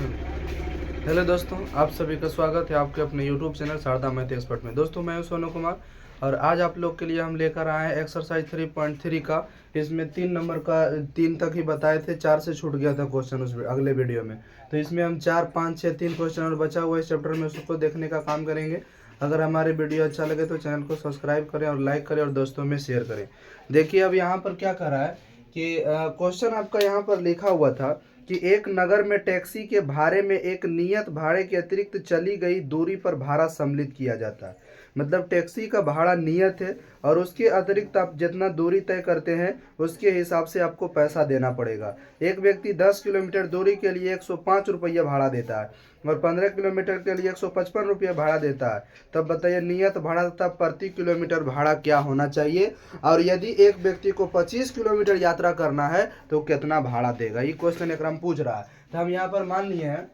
Hello दोस्तों, आप सभी का स्वागत है आपके अपने YouTube channel Sharda math expert में। दोस्तों मैं हूं सोनू कुमार और आज आप लोग के लिए हम लेकर आए हैं एक्सरसाइज 3.3 का। इसमें 3 नंबर का 3 तक ही बताए थे, 4 से छूट गया था क्वेश्चन उस अगले वीडियो में। तो इसमें हम 4, 5, 6, 3 क्वेश्चन और बचा हुआ इस चैप्टर में उसको देखने का काम करेंगे। अगर हमारे वीडियो अच्छा लगे तो चैनल को सब्सक्राइब करें और लाइक करें और दोस्तों में शेयर करें। देखिए अब यहाँ पर क्या कर रहा है कि क्वेश्चन आपका यहाँ पर लिखा हुआ था कि एक नगर में टैक्सी के भाड़े में एक नियत भाड़े के अतिरिक्त चली गई दूरी पर भाड़ा सम्मिलित किया जाता है। मतलब टैक्सी का भाड़ा नियत है और उसके अतिरिक्त आप जितना दूरी तय करते हैं उसके हिसाब से आपको पैसा देना पड़ेगा। एक व्यक्ति 10 किलोमीटर दूरी के लिए 105 रुपया भाड़ा देता है और 15 किलोमीटर के लिए 155 रुपया भाड़ा देता है। तब बताइए नियत भाड़ा तथा प्रति किलोमीटर भाड़ा क्या होना चाहिए, और यदि एक व्यक्ति को 25 किलोमीटर यात्रा करना है तो कितना भाड़ा देगा। ये क्वेश्चन एक पूछ रहा है। तो हम यहाँ पर मान लिए हैं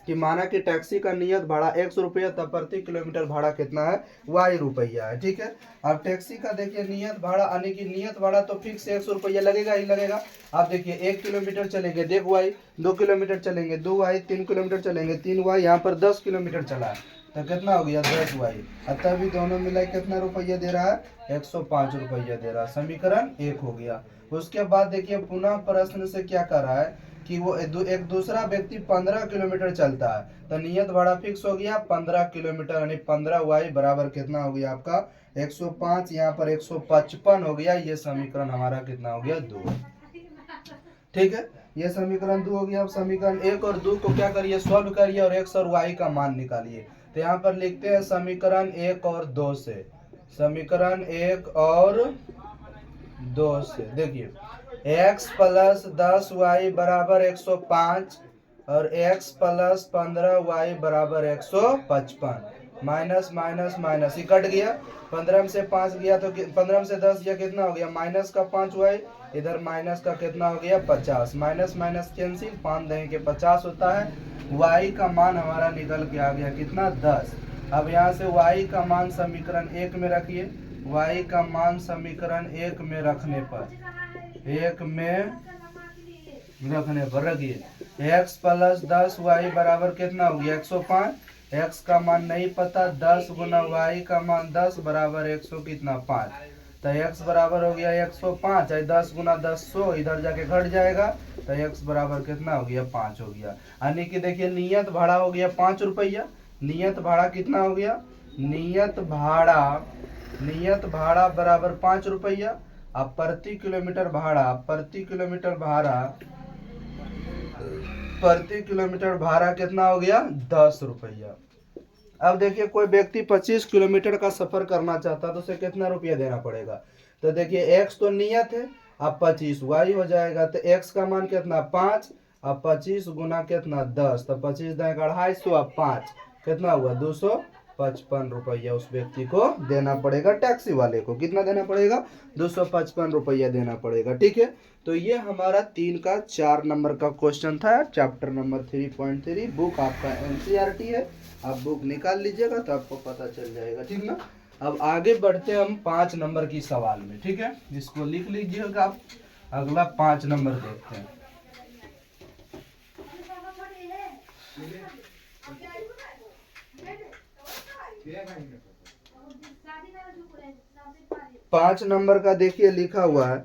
कि माना कि टैक्सी का नियत भाड़ा 100 रुपया, तब प्रति किलोमीटर भाड़ा कितना है, वाई रुपया है। ठीक है। अब टैक्सी का देखिए नियत भाड़ा, यानी कि नियत भाड़ा तो फिक्स 100 रुपया लगेगा ही लगेगा। आप देखिए 1 किलोमीटर चलेंगे देख वाई, 2 किलोमीटर चलेंगे 2 वाई, 3 किलोमीटर चलेंगे 3 वाई, यहाँ पर 10 किलोमीटर चला है तो कितना हो गया 10 वाई। तभी दोनों मिला कितना रुपया दे रहा है, 105 रुपया दे रहा है। समीकरण 1 हो गया। उसके बाद देखिए पुनः प्रश्न से क्या कर रहा है कि वो एक दूसरा व्यक्ति 15 किलोमीटर चलता है तो नियत भाड़ा फिक्स हो गया 15 किलोमीटर, यानी 15 वाई बराबर कितना हो गया आपका 105, यहाँ पर 155 हो गया। ये समीकरण हमारा कितना हो गया 2। ठीक है, ये समीकरण 2 हो गया। अब समीकरण 1 और 2 को क्या करिए, सॉल्व करिए और x और y का मान निकालिए। तो यहाँ पर लिखते हैं समीकरण 1 और 2 से, समीकरण 1 और 2 से देखिए x प्लस 10y बराबर 105 और x प्लस 15y बराबर 155। माइनस माइनस माइनस ही कट गया, 15 में से 5 गया तो 15 में से 10 गया कितना हो गया, माइनस का 5y, इधर माइनस का कितना हो गया 50। माइनस माइनस कैंसिल, 5 देंगे के 50 होता है। y का मान हमारा निकल के आ गया कितना 10। अब यहाँ से y का मान समीकरण 1 में रखिए, y का मान समीकरण 1 में रखने पर रखिए x प्लस 10y बराबर कितना हो गया 105। x का मान नहीं पता, 10 गुना y का मान 10 बराबर 100 कितना 5, तो x बराबर हो गया 105। 10 गुना 10 100, इधर जाके घट जाएगा तो x बराबर कितना हो गया 5 हो गया। यानी कि देखिए नियत भाड़ा हो गया 5 रुपया। नियत भाड़ा कितना हो गया, नियत भाड़ा बराबर 5 रुपया। अब प्रति किलोमीटर भाड़ा कितना हो गया 10 रुपया। अब देखिए कोई व्यक्ति 25 किलोमीटर का सफर करना चाहता है तो उसे कितना रुपया देना पड़ेगा। तो देखिए x तो नियत है, अब 25 y हो जाएगा तो x का मान कितना 5, अब 25 गुना कितना 10, तो 25 देगा 250, अब 5 कितना हुआ 255 रुपया उस व्यक्ति को देना पड़ेगा। टैक्सी वाले को कितना देना पड़ेगा, 255 रुपया देना पड़ेगा। ठीक है, तो ये हमारा 3 का 4 नंबर का क्वेश्चन था, चैप्टर नंबर 3.3। बुक आपका NCERT है, आप बुक निकाल लीजिएगा तो आपको पता चल जाएगा। ठीक ना। अब आगे बढ़ते हैं हम 5 नंबर की सवाल में। ठीक है, इसको लिख लीजिएगा आप। अगला 5 नंबर देखते हैं। पांच नंबर का देखिए लिखा हुआ है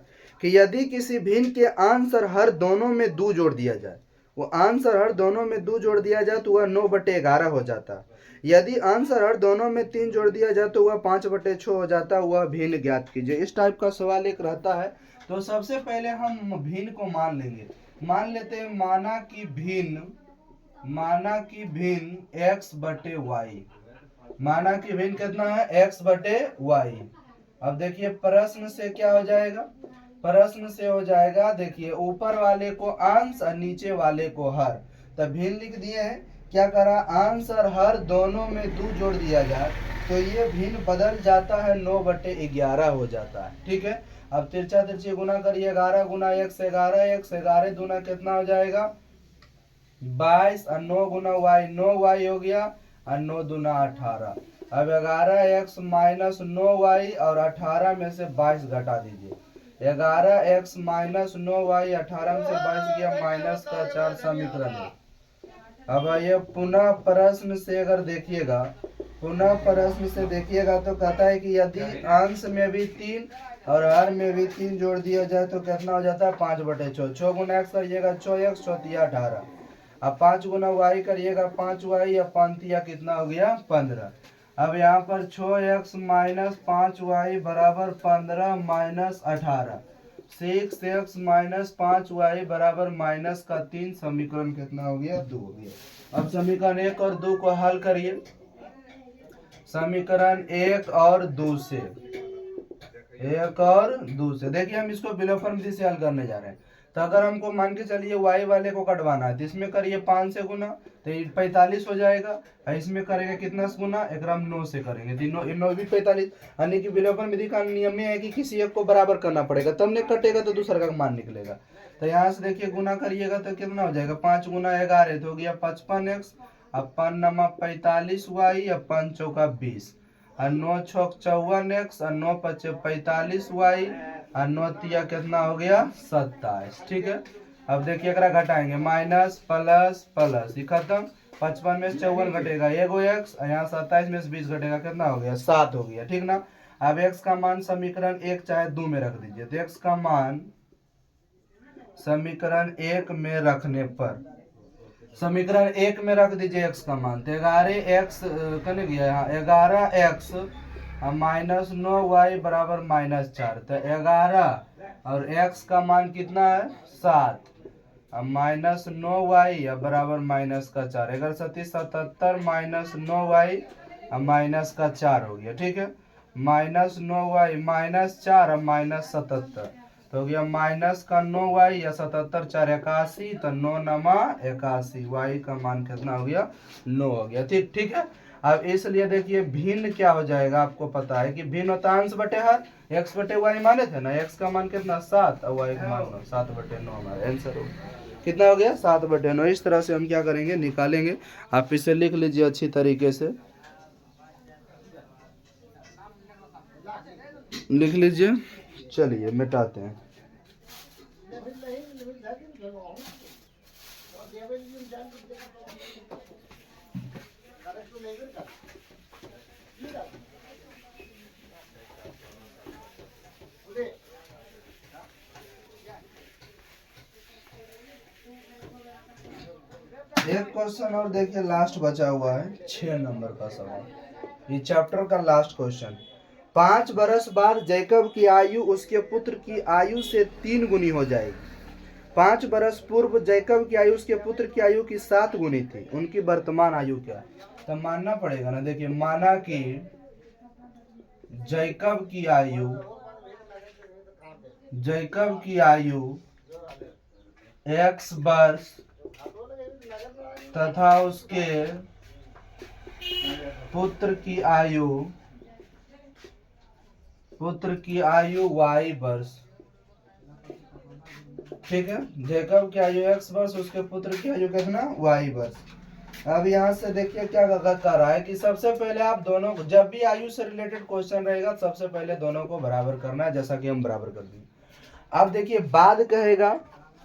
कि यदि किसी भिन्न के आंसर हर दोनों में 2 जोड़ दिया जाए, वो आंसर हर दोनों में 2 जोड़ दिया जाए तो वह 9/11 हो जाता है। यदि आंसर हर दोनों में 3 जोड़ दिया जाए तो वह 5/6 हो जाता है। वह भिन्न ज्ञात कीजिए। इस टाइप का सवाल एक रहता है। तो सबसे पहले हम भिन्न को मान लेंगे। मान लेते हैं माना कि भिन्न x/y, माना कि भिन्न कितना है x/y। अब देखिए प्रश्न से क्या हो जाएगा, प्रश्न से हो जाएगा देखिए ऊपर वाले को अंश और नीचे वाले को हर। तब भिन्न लिख दिए हैं, क्या करा अंश और हर दोनों में 2 जोड़ दिया जाए तो ये भिन्न बदल जाता है 9/11 हो जाता है। ठीक है, अब तिरछा तिरछी गुना करिए, 11 गुना x 11, x 11 दूना कितना हो जाएगा 22 और 9 गुना y 9y हो गया और 9 दूना 18। अब 11x माइनस 9y और 18 में से 22 घटा दीजिए। 11x माइनस 9y 18 में से 22 गया माइनस का 4, समीकरण है अब ये पुनः प्रश्न से अगर देखिएगा, पुनः प्रश्न से देखिएगा तो कहता है कि यदि अंश में भी 3 और हर में भी 3 जोड़ दिया जाए तो कितना हो जाता है 5/6। 6 गुना x करिएगा 6x, 18। अब 5 गुना y करिएगा 5y, या 5 कितना हो गया 15। अब यहाँ पर 6x माइनस 5y बराबर 15 माइनस 18। 6x माइनस 5y बराबर माइनस का 3। समीकरण कितना हो गया 2 हो गया। अब समीकरण 1 और 2 को हल करिए। समीकरण 1 और 2 से, 1 और 2 से देखिए हम इसको विलोपन विधि से हल करने जा रहे हैं। तो अगर हमको मान के चलिए y वाले को कटवाना है तो इसमें करिए 5 से गुना तो 45 हो जाएगा। और इसमें करेंगे कितना से गुना, 9 से करेंगे तो 9 भी 45। यानी कि विलोपन विधि का नियम ये है कि किसी एक को बराबर करना पड़ेगा, तब नहीं कटेगा तो दूसरा का मान निकलेगा। तो यहाँ से देखिए गुना करिएगा तो कितना हो जाएगा, 5 गुना 11 तो हो गया 55x, अपन नमा 45y, अपन चौका 20, और 9 छक 54x, और 9 पचे 45y, और 9 तिया कितना हो गया 27। ठीक है। अब देखिए अगर घटाएंगे माइनस प्लस प्लस ये खत्म। 55 में से 54 घटेगा एगो x, और यहाँ 27 में से 20 घटेगा कितना हो गया 7 हो गया। ठीक ना। अब x का मान समीकरण 1 चाहे 2 में रख दीजिए। तो x का मान समीकरण 1 में रखने पर, समीकरण 1 में रख दीजिए x का मान, तो 11x कने गया यहाँ 11x माइनस 9y बराबर माइनस 4। तो 11 और x का मान कितना है 7, माइनस 9y बराबर माइनस का 4। 11×7=77 माइनस 9y माइनस का 4 हो गया। ठीक है। माइनस 9y माइनस 4 माइनस 77 तो हो गया माइनस का 9y, या 77 4 81, तो 9 नमा 81, y का मान कितना हो गया 9 हो गया। ठीक ठीक है। अब इसलिए देखिए भिन्न क्या हो जाएगा, आपको पता है कि भिन्न होता है अंश बटे हर। x बटे y माने थे ना, x का मान कितना 7 और y का मान 9, 7/9 हमारा आंसर हो कितना हो गया 7/9। इस तरह से हम क्या करेंगे निकालेंगे। आप इसे लिख लीजिए अच्छी तरीके से, लिख लीजिए। चलिए मिटाते हैं। एक क्वेश्चन और देखिए, लास्ट बचा हुआ है 6 नंबर का सवाल, ये चैप्टर का लास्ट क्वेश्चन। 5 बरस बाद जैकब की आयु उसके पुत्र की आयु से 3 गुनी हो जाएगी। 5 बरस पूर्व जैकब की आयु उसके पुत्र की आयु की 7 गुनी थी, उनकी वर्तमान आयु क्या है। तो मानना पड़ेगा ना। देखिए माना कि जैकब की आयु x वर्ष तथा उसके पुत्र की आयु y वर्ष। ठीक है। जैकब की आयु x वर्ष, उसके पुत्र की आयु कितना y वर्ष। अब यहाँ से देखिए क्या कर रहा है कि सबसे पहले आप दोनों को, जब भी आयु से रिलेटेड क्वेश्चन रहेगा सबसे पहले दोनों को बराबर करना है, जैसा कि हम बराबर कर दिए। अब देखिए बाद कहेगा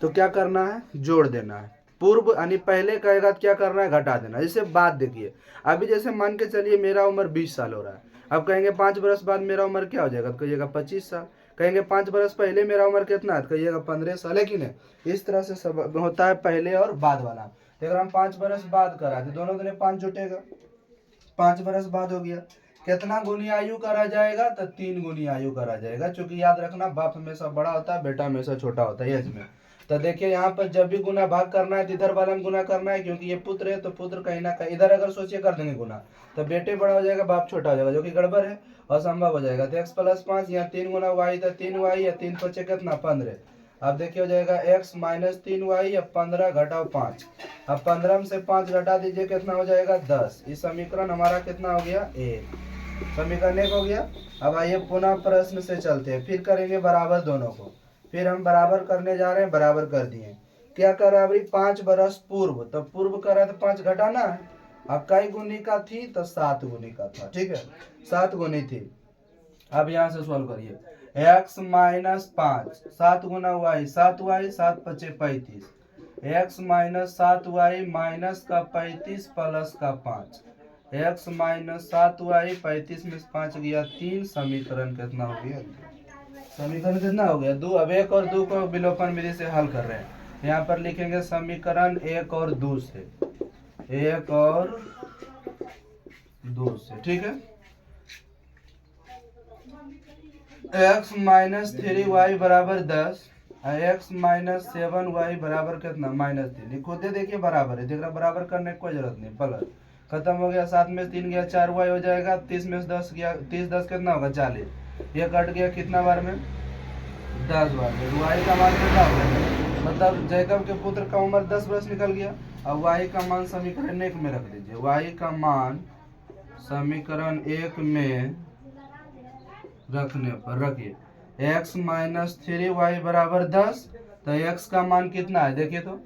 तो क्या करना है जोड़ देना है। पूर्व यानी पहले कहेगा तो क्या करना है घटा देना। जैसे बात देखिए, अभी जैसे मान के चलिए मेरा उम्र 20 साल हो रहा है। अब कहेंगे 5 बरस बाद मेरा उम्र क्या हो जाएगा, तो कहिएगा 25 साल। कहेंगे 5 बरस पहले मेरा उम्र कितना है, तो कहिएगा 15 साल है कि नहीं। इस तरह से सब होता है पहले और बाद वाला। तो अगर हम 5 बरस बाद करा तो दोनों दिन 5 जुटेगा, 5 बरस बाद हो गया। कितना गुनी आयु करा जाएगा, तो 3 गुनी आयु करा जाएगा। क्योंकि याद रखना बाप हमेशा बड़ा होता है, बेटा हमेशा छोटा होता है एज में। तो देखिए यहाँ पर जब भी गुना भाग करना है तो इधर वाला में गुना करना है, क्योंकि ये पुत्र है तो पुत्र कहीं ना कहीं इधर अगर सोचिए कर देंगे गुना तो बेटे बड़ा हो जाएगा बाप छोटा हो जाएगा, जो कि गड़बड़ है, असंभव हो जाएगा। तो x + 5 यहाँ 3 गुना y, तो 3y, या 3 × 5 कितना 15। अब देखिए हो जाएगा x - 3y, या 15 घटाओ 5। अब 15 में से 5 घटा दीजिए कितना हो जाएगा 10। इस समीकरण हमारा कितना हो गया 1, समीकरण 1 हो गया। अब आइए पुनः प्रश्न से चलते हैं, फिर करेंगे बराबर दोनों को। फिर हम बराबर करने जा रहे हैं, बराबर कर दिए। क्या कर रहा है अभी 5 बरस पूर्व, तो पूर्व कर रहा है तो 5 घटाना है। अब कई गुनी का थी, तो 7 गुनी का था। ठीक है 7 गुनी थी। अब यहाँ से सॉल्व करिए। x - 5 7 गुना y 7y, 7 × 5 = 35। x minus 7y minus का 35 प्लस का 5, x माइनस 7y 35 में 5 गया 3, समीकरण कितना हो गया? समीकरण कितना हो गया? 2। अब 1 और 2 को विलोपन विधि से हल कर रहे हैं। यहाँ पर लिखेंगे समीकरण 1 और 2 से, 1 और 2 से, ठीक है। x माइनस 3y बराबर 10, x माइनस 7y बराबर कितना? -3। खुद देखिए बराबर है, देख रहा, बराबर करने की कोई जरूरत नहीं, प्लस खत्म हो गया, 7 में 3 गया 4y हो जाएगा, 30 में 10 गया, 30 10 कितना होगा? 40। ये कट गया कितना बार में? 10 बार में। y का मान कितना हो गया? मतलब जैकब के पुत्र का उम्र 10 वर्ष निकल गया। अब y का मान समीकरण 1 में रख दीजिए, y का मान समीकरण 1 में रखने पर रखिए, x माइनस 3y बराबर 10, तो x का मान कितना है? देखिए तो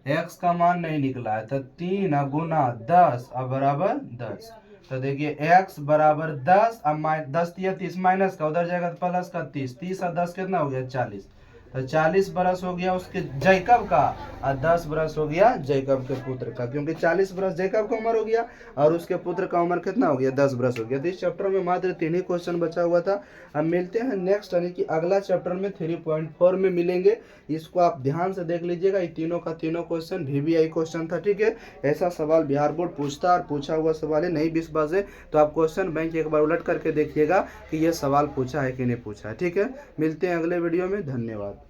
x का मान नहीं निकला है, तो 3 गुना 10 अब बराबर 10। तो देखिए x बराबर 10, अब 10 या 30 माइनस का उधर जाएगा तो प्लस का 30, 30 और 10 कितना हो गया? 40। तो 40 बरस हो गया उसके जैकब का, और 10 बरस हो गया जैकब के पुत्र का, क्योंकि 40 बरस जैकब का उम्र हो गया और उसके पुत्र का उम्र कितना हो गया? 10 बरस हो गया। तो इस चैप्टर में मात्र 3 ही क्वेश्चन बचा हुआ था। अब मिलते हैं नेक्स्ट यानी कि अगला चैप्टर में 3.4 में मिलेंगे। इसको आप ध्यान से देख लीजिएगा, ये तीनों का तीनों क्वेश्चन VBI क्वेश्चन था, ठीक है। ऐसा सवाल बिहार बोर्ड पूछता और पूछा हुआ सवाल है, नहीं विश्वास है तो आप क्वेश्चन बैंक एक बार उलट करके देखिएगा कि ये सवाल पूछा है कि नहीं पूछा है, ठीक है। मिलते हैं अगले वीडियो में, धन्यवाद।